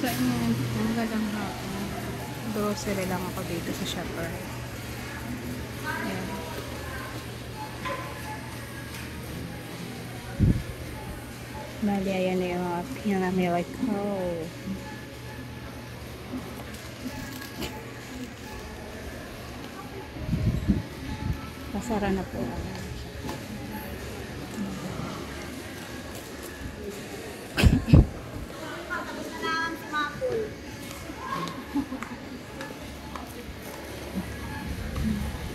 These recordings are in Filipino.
Ayan, ang galang hapon. Grocery lang ako dito sa ShopRite. Ayan. Bali, ayan na yung mga pinamili ko. Pasara na po.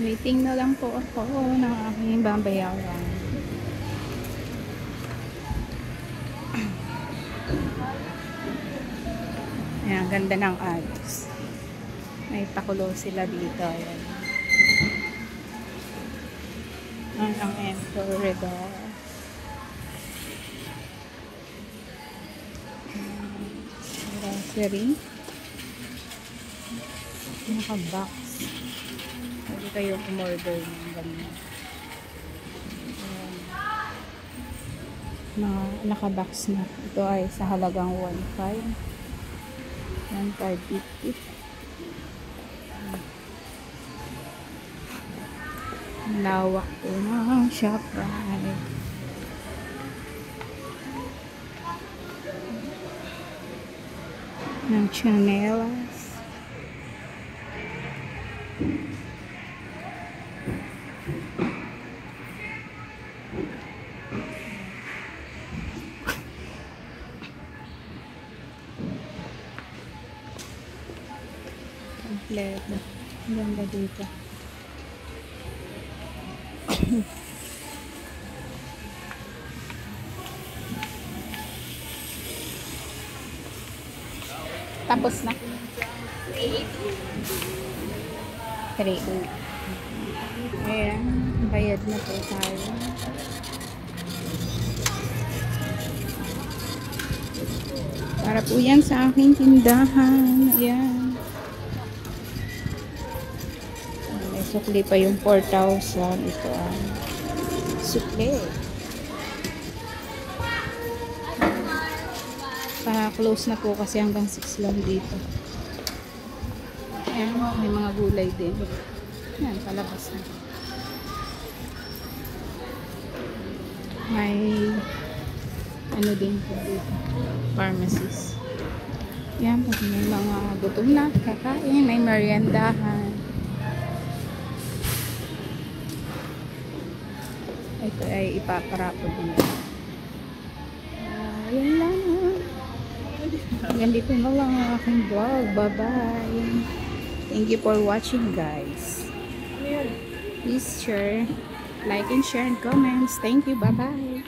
Waiting na lang po ako ng aking babayaran. Ayan, ganda ng ads. May pakulo sila dito. Ayan. Ang corridor. Grocery. Naka-box. Pwede kayo umorder ng ganyan. Naka-box na. Ito ay sa halagang 1.5. 1.550. Lawak po ng ShopRite. Ng chanelas. Kompleto. Ang ganda dito. Tapos na. 3.8. Ayan. Bayad na po tayo. Para po yan sa aking tindahan. Ayan. May sukli pa yung 4,000. Ito ang sukli. Pa-close na po kasi hanggang 6 lang dito. Ayan, may mga gulay din. Ayan, palabas na. May ano din po dito. Pharmacies. Ayan, may mga gutom na kakain. May meriendahan. Ito ay ipaparapo din. Ayan lang. Ganito na lang ang aking vlog. Bye-bye. Thank you for watching, guys. Please share, like and share and comments. Thank you. Bye-bye.